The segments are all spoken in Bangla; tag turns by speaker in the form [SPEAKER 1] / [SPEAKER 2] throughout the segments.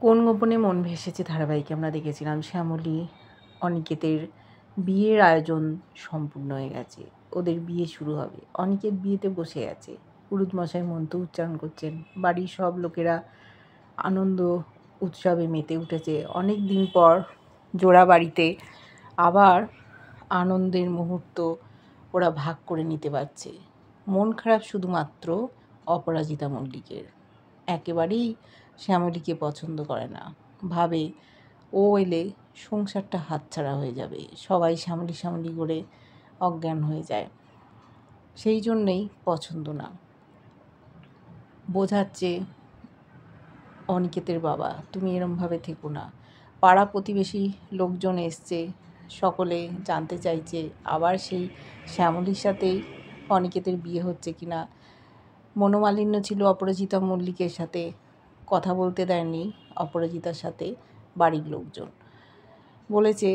[SPEAKER 1] কোন গোপনে মন ভেসেছে ধারাবাহিকে আমরা দেখেছিলাম শ্যামলী অনিকেতের বিয়ের আয়োজন সম্পূর্ণ হয়ে গেছে। ওদের বিয়ে শুরু হবে। অনিকেত বিয়েতে বসে আছে। পুরোহিত মশাই মন্ত্র উচ্চারণ করছেন। বাড়ির সব লোকেরা আনন্দ উৎসবে মেতে উঠেছে। অনেক দিন পর জোড়া বাড়িতে আবার আনন্দের মুহূর্ত ওরা ভাগ করে নিতে পারছে। মন খারাপ শুধুমাত্র অপরাজিতা মল্লিকের। একেবারেই শ্যামলীকে পছন্দ করে না। ভাবে ও এলে সংসারটা হাতছাড়া হয়ে যাবে। সবাই শ্যামলী শ্যামলী করে অজ্ঞান হয়ে যায়। সেই জন্যেই পছন্দ না। বোঝাচ্ছে অনিকেতের বাবা, তুমি এরমভাবে থেকো না। পাড়া প্রতিবেশী লোকজন এসছে, সকলে জানতে চাইছে আবার সেই শ্যামলীর সাথেই অনিকেতের বিয়ে হচ্ছে কিনা। মনোমালিন্য ছিল অপরাজিতা মল্লিকের সাথে, কথা বলতে দেয়নি অপরাজিতার সাথে বাড়ির লোকজন। বলেছে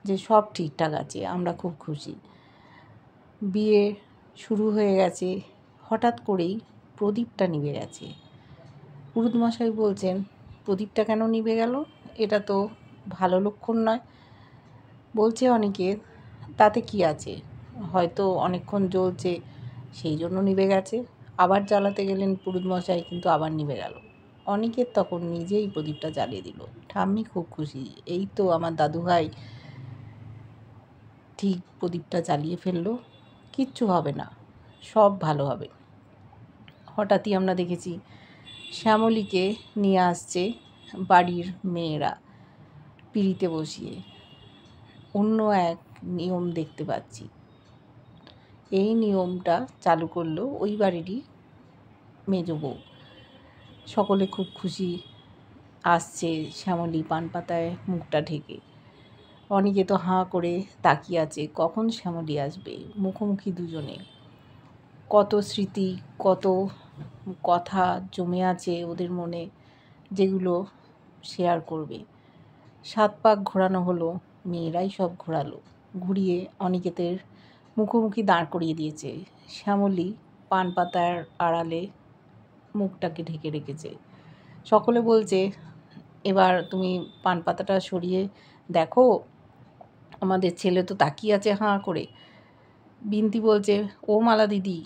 [SPEAKER 1] যে সব ঠিকঠাক আছে, আমরা খুব খুশি। বিয়ে শুরু হয়ে গেছে, হঠাৎ করেই প্রদীপটা নিভে গেছে। পুরোহিত মশাই বলছেন, প্রদীপটা কেন নিভে গেল? এটা তো ভালো লক্ষণ নয়। বলছে অনেকে, তাতে কি আছে, হয়তো অনেকক্ষণ জ্বলছে সেই জন্য নিভে গেছে। আবার জ্বালাতে গেলেন পুরোহিত মশাই, কিন্তু আবার নিভে গেল। অনিকেত তখন নিজেই প্রদীপটা জ্বালিয়ে দিল। ঠাম্মি খুব খুশি, এই তো আমার দাদুভাই ঠিক প্রদীপটা জ্বালিয়ে ফেললো, কিচ্ছু হবে না, সব ভালো হবে। হঠাৎই আমরা দেখেছি শ্যামলীকে নিয়ে আসছে বাড়ির মেয়েরা পিঁড়িতে বসিয়ে। অন্য এক নিয়ম দেখতে পাচ্ছি। এই নিয়মটা চালু করলো ওই বাড়িরই মেজ বউ। সকলে খুব খুশি। আসছে শ্যামলী পান পাতায় মুখটা ঢেকে। অনেকে তো হাঁ করে তাকিয়ে আছে কখন শ্যামলী আসবে। মুখোমুখি দুজনে। কত স্মৃতি, কত কথা জমে আছে ওদের মনে, যেগুলো শেয়ার করবে। 7 পাক ঘোরানো হলো, মেয়েরাই সব ঘোরালো। ঘুরিয়ে অনিকেতের মুখোমুখি দাঁড় করিয়ে দিয়েছে। শ্যামলী পান পাতার আড়ালে মুখটাকে ঢেকে রেখেছে। সকলে বলছে, এবার তুমি পান পাতাটা সরিয়ে দেখো, আমাদের ছেলে তো তাকিয়ে আছে হাঁ করে। বিন্তি বলছে, ও মালা দিদি,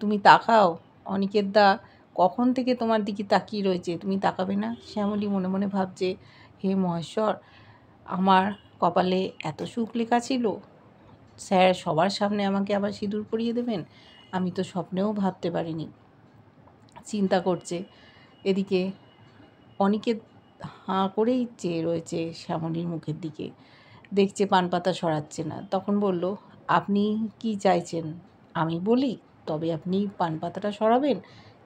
[SPEAKER 1] তুমি তাকাও, অনিকেত দা কখন থেকে তোমার দিকে তাকিয়ে রয়েছে, তুমি তাকাবে না? শ্যামলী মনে মনে ভাবছে, হে মহেশ্বর, আমার কপালে এত সুখ লেখা ছিল, স্যার সবার সামনে আমাকে আবার সিঁদুর পরিয়ে দেবেন, আমি তো স্বপ্নেও ভাবতে পারিনি। চিন্তা করছে। এদিকে অনিকেত হাঁ করেই চেয়ে রয়েছে শ্যামলীর মুখের দিকে, দেখছে পান পাতা সরাচ্ছে না। তখন বলল, আপনি কি চাইছেন আমি বলি? তবে আপনি পান পাতাটা সরাবেন?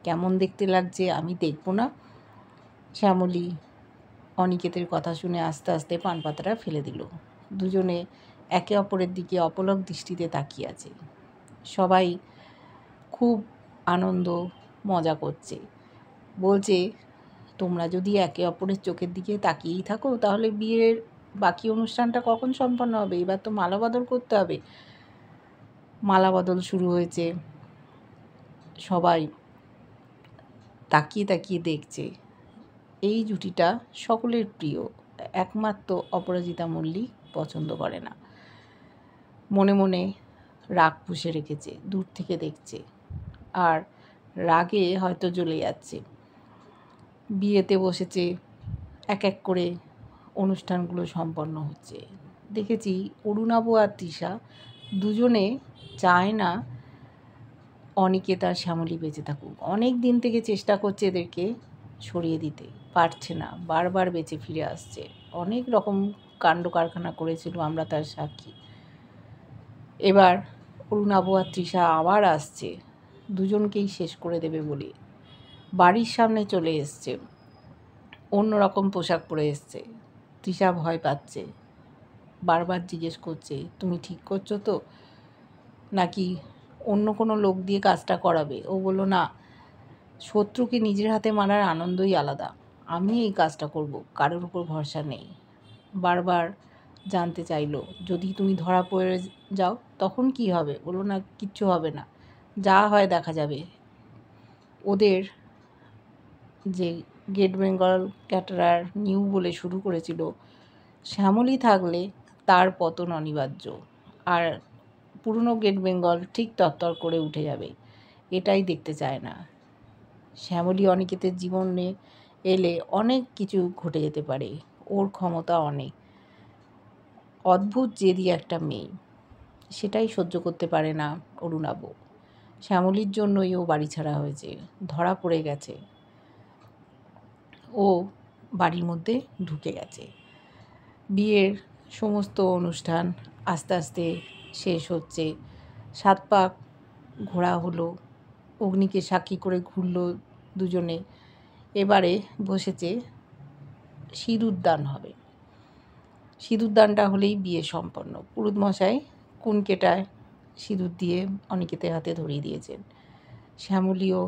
[SPEAKER 1] কেমন দেখতে লাগছে আমি দেখব না? শ্যামলী অনিকেতের কথা শুনে আস্তে আস্তে পান পাতাটা ফেলে দিল। দুজনে একে অপরের দিকে অপলক দৃষ্টিতে তাকিয়ে আছে। সবাই খুব আনন্দ মজা করছে। বলছে, তোমরা যদি একে অপরের চোখের দিকে তাকিয়েই থাকো, তাহলে বিয়ের বাকি অনুষ্ঠানটা কখন সম্পন্ন হবে? এবার তো মালা বদল করতে হবে। মালা বদল শুরু হয়েছে। সবাই তাকিয়ে তাকিয়ে দেখছে। এই জুটিটা সকলের প্রিয়, একমাত্র অপরাজিতা মল্লিক পছন্দ করে না। মনে মনে রাগ পুষে রেখেছে, দূর থেকে দেখছে আর রাগে হয়তো জ্বলে যাচ্ছে। বিয়েতে বসেছে, এক এক করে অনুষ্ঠানগুলো সম্পন্ন হচ্ছে। দেখেছি অরুণাভ আর তৃষা দুজনে চায় না অনিকেত আর শ্যামলী বেঁচে থাকুক। অনেক দিন থেকে চেষ্টা করছে এদেরকে সরিয়ে দিতে, পারছে না, বারবার বেঁচে ফিরে আসছে। অনেক রকম কাণ্ড কারখানা করেছিল, আমরা তার সাক্ষী। এবার অরুণাভ আর তৃষা আবার আসছে দুজনকেই শেষ করে দেবে বলে। বাড়ির সামনে চলে এসছে, অন্যরকম পোশাক পরে এসছে। তৃষা ভয় পাচ্ছে, বারবার জিজ্ঞেস করছে, তুমি ঠিক করছো তো, নাকি অন্য কোনো লোক দিয়ে কাজটা করাবে? ও বলল, না, শত্রুকে নিজের হাতে মারার আনন্দই আলাদা, আমি এই কাজটা করব, কারোর উপর ভরসা নেই। বারবার জানতে চাইলো, যদি তুমি ধরা পড়ে যাও তখন কি হবে? বললো, না, কিচ্ছু হবে না, যা হয় দেখা যাবে। ওদের যে গেট বেঙ্গল ক্যাটারার নিউ বলে শুরু করেছিল, শ্যামলী থাকলে তার পতন অনিবার্য, আর পুরনো গেট বেঙ্গল ঠিক তরতর করে উঠে যাবে। এটাই দেখতে চায় না। শ্যামলী অনিকেতের জীবনে এলে অনেক কিছু ঘটে যেতে পারে। ওর ক্ষমতা অনেক। অদ্ভুত জেদি একটা মেয়ে, সেটাই সহ্য করতে পারে না অরুণাব। শ্যামলীর জন্যই ও বাড়ি ছাড়া হয়েছে, ধরা পড়ে গেছে, ও বাড়ির মধ্যে ঢুকে গেছে। বিয়ের সমস্ত অনুষ্ঠান আস্তে আস্তে শেষ হচ্ছে। 7 পাক ঘোরা হলো, অগ্নিকে সাক্ষী করে ঘুরল দুজনে। এবারে বসেছে সিঁদুরদান হবে। সিঁদুরদানটা হলেই বিয়ে সম্পন্ন। পুরোহিতমশাই কুনকেটায় সিঁদুর দিয়ে অনিকেতের হাতে ধরিয়ে দিয়েছেন। শ্যামলীও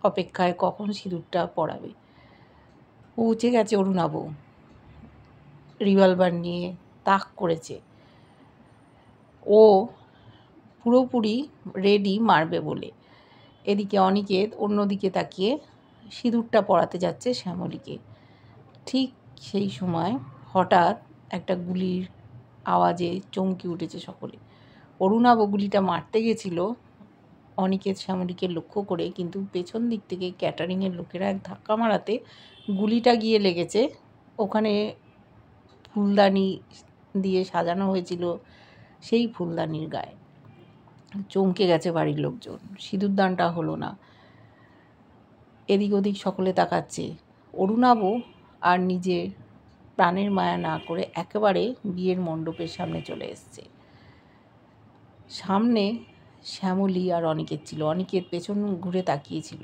[SPEAKER 1] অপেক্ষায় কখন সিঁদুরটা পরাবে। পৌঁছে গেছে অরুণাব, রিভলভার নিয়ে তাক করেছে। ও পুরোপুরি রেডি মারবে বলে। এদিকে অনিকেত অন্যদিকে তাকিয়ে সিঁদুরটা পরাতে যাচ্ছে শ্যামলীকে। ঠিক সেই সময় হঠাৎ একটা গুলির আওয়াজে চমকে উঠেছে সকলে। অরুণাব গুলিটা মারতে গেছিল অনিকেত শ্যামলীকে লক্ষ্য করে, কিন্তু পেছন দিক থেকে ক্যাটারিংয়ের লোকেরা এক ধাক্কা মারাতে গুলিটা গিয়ে লেগেছে ওখানে ফুলদানি দিয়ে সাজানো হয়েছিল সেই ফুলদানির গায়ে। চমকে গেছে বাড়ির লোকজন। সিঁদুরদানটা হলো না। এদিক ওদিক সকলে তাকাচ্ছে। অরুণাব আর নিজে প্রাণের মায়া না করে একেবারে বিয়ের মণ্ডপের সামনে চলে এসছে। সামনে শ্যামলী আর অনিকেত ছিল। অনিকেত পেছন ঘুরে তাকিয়েছিল,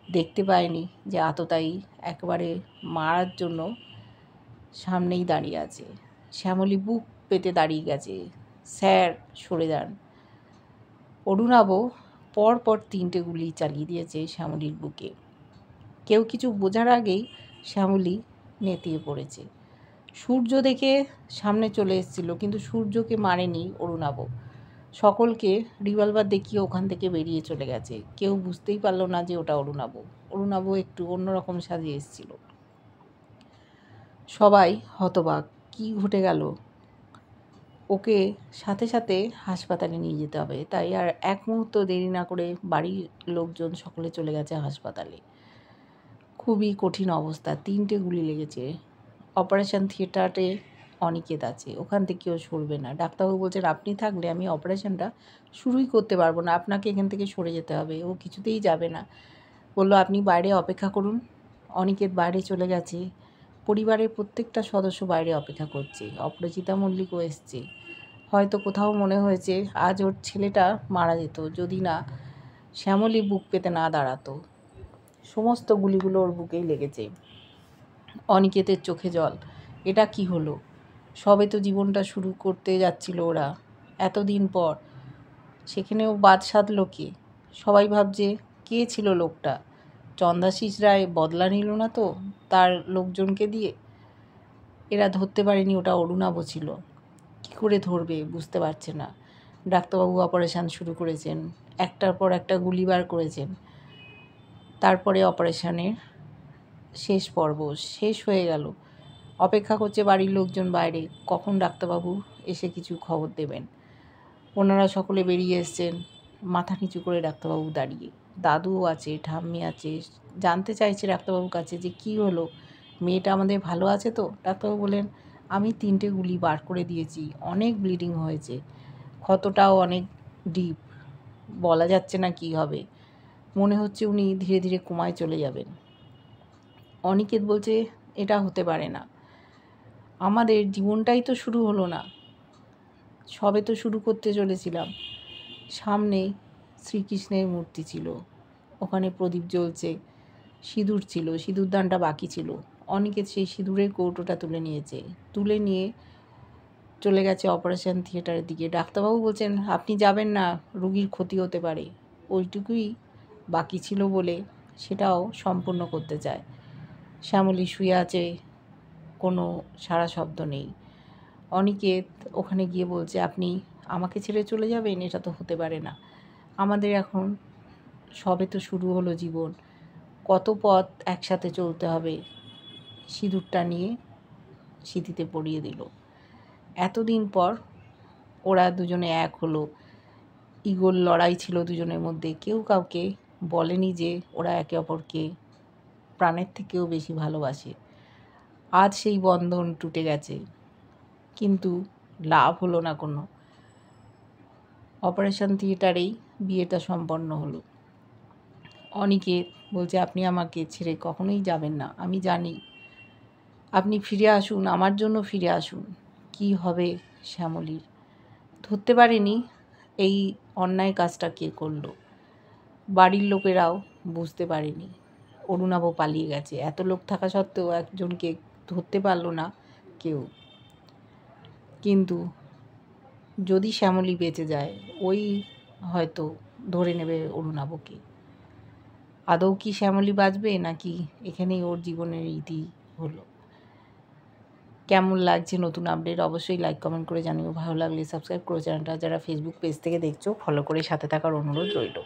[SPEAKER 1] দেখতে পায়নি যে আততায়ী একেবারে মারার জন্য সামনেই দাঁড়িয়ে আছে। শ্যামলী বুক পেতে দাঁড়িয়ে গেছে, স্যার সরে যান। অরুণাব পরপর 3টে গুলি চালিয়ে দিয়েছে শ্যামলীর বুকে। কেউ কিছু বোঝার আগেই শ্যামলী নেতিয়ে পড়েছে। সূর্য দেখে সামনে চলে এসেছিল, কিন্তু সূর্যকে মারেনি অরুণাব। সকলকে রিভলভার দেখিয়ে ওখান থেকে বেরিয়ে চলে গেছে। কেউ বুঝতেই পারলো না যে ওটা অরুণাব। অরুণাব একটু অন্যরকম সাজিয়ে এসেছিল। সবাই হতবাক, কি ঘটে গেল। ওকে সাথে সাথে হাসপাতালে নিয়ে যেতে হবে। তাই আর এক মুহূর্ত দেরি না করে বাড়ির লোকজন সকলে চলে গেছে হাসপাতালে। খুবই কঠিন অবস্থা, 3টে গুলি লেগেছে। অপারেশন থিয়েটারে অনিকেত আছে, ওখান থেকেও সরবে না। ডাক্তারবাবু বলছেন আপনি থাকলে আমি অপারেশনটা শুরুই করতে পারবো না, আপনাকে এখান থেকে সরে যেতে হবে। ও কিছুতেই যাবে না, বললো আপনি বাইরে অপেক্ষা করুন। অনিকেত বাইরে চলে গেছে। পরিবারের প্রত্যেকটা সদস্য বাইরে অপেক্ষা করছে। অপরাজিতা মল্লিকও এসছে। হয়তো কোথাও মনে হয়েছে আজ ওর ছেলেটা মারা যেত যদি না শ্যামলী বুক পেতে না দাঁড়াতো। সমস্ত গুলিগুলো ওর বুকেই লেগেছে। অনিকেতের চোখে জল। এটা কি হলো? সবে তো জীবনটা শুরু করতে যাচ্ছিল ওরা, এতদিন পর। সেখানেও বাদ সাধলো কে? সবাই ভাবছে কে ছিল লোকটা? চন্দাশিস রায় বদলা নিল না তো তার লোকজনকে দিয়ে? এরা ধরতে পারেনি ওটা অরুণাব ছিল। কী করে ধরবে বুঝতে পারছে না। ডাক্তারবাবু অপারেশান শুরু করেছেন, একটার পর একটা গুলি বার করেছেন। তারপরে অপারেশানের শেষ পর্ব শেষ হয়ে গেল। অপেক্ষা করছে বাড়ির লোকজন বাইরে, কখন ডাক্তারবাবু এসে কিছু খবর দেবেন। ওনারা সকলে বেরিয়ে এসছেন, মাথা নিচু করে ডাক্তারবাবু দাঁড়িয়ে। দাদুও আছে, ঠাম্মি আছে। জানতে চাইছে ডাক্তারবাবুর কাছে যে কী হলো, মেয়েটা আমাদের ভালো আছে তো? ডাক্তারবাবু বলেন আমি 3টে গুলি বার করে দিয়েছি, অনেক ব্লিডিং হয়েছে, ক্ষতটাও অনেক ডিপ, বলা যাচ্ছে না কি হবে। মনে হচ্ছে উনি ধীরে ধীরে কোমায় চলে যাবেন। অনিকেত বলছে এটা হতে পারে না, আমাদের জীবনটাই তো শুরু হলো না, সবে তো শুরু করতে চলেছিলাম। সামনে শ্রীকৃষ্ণের মূর্তি ছিল, ওখানে প্রদীপ জ্বলছে, সিঁদুর ছিল, সিঁদুরদানটা বাকি ছিল। অনিকেত সেই সিঁদুরের কৌটোটা তুলে নিয়েছে, তুলে নিয়ে চলে গেছে অপারেশন থিয়েটারের দিকে। ডাক্তারবাবু বলছেন আপনি যাবেন না, রুগীর ক্ষতি হতে পারে। ওইটুকুই বাকি ছিল বলে সেটাও সম্পূর্ণ করতে চায়। শ্যামলী শুয়ে আছে, কোনো সাড়া শব্দ নেই। অনিকেত ওখানে গিয়ে বলছে আপনি আমাকে ছেড়ে চলে যাবেন? এটা তো হতে পারে না, আমাদের এখন সবে তো শুরু হলো জীবন। কত পথ একসাথে চলতে হবে সিঁদুরটা নিয়ে সিঁথিতে পরিয়ে দিল। এতদিন পর ওরা দুজনে এক হলো। ইগোর লড়াই ছিল দুজনের মধ্যে, কেউ কাউকে বলেনি যে ওরা একে অপরকে প্রাণের থেকেও বেশি ভালোবাসে। আজ সেই বন্ধন টুটে গেছে, কিন্তু লাভ হলো না কোনো। অপারেশন থিয়েটারেই বিয়েটা সম্পন্ন হলো। অনিকেত বলছে, আপনি আমাকে ছেড়ে কখনোই যাবেন না, আমি জানি। আপনি ফিরে আসুন, আমার জন্য ফিরে আসুন। কি হবে শ্যামলীর? ধরতে পারেনি এই অন্যায় কাজটা কে করলো। বাড়ির লোকেরাও বুঝতে পারেনি। অরুণাবও পালিয়ে গেছে, এত লোক থাকা সত্ত্বেও একজনকে ধরতে পারলো না কেউ। কিন্তু যদি শ্যামলী বেঁচে যায়, ওই হয়তো ধরে নেবে অরুণাবকে। আদৌ কি শ্যামলী বাঁচবে, নাকি এখানেই ওর জীবনের ইতি হলো? কেমন লাগছে নতুন আপডেট অবশ্যই লাইক কমেন্ট করে জানিও। ভালো লাগলে সাবস্ক্রাইব করো চ্যানেলটা। যারা ফেসবুক পেজ থেকে দেখছো ফলো করে সাথে থাকার অনুরোধ রইল।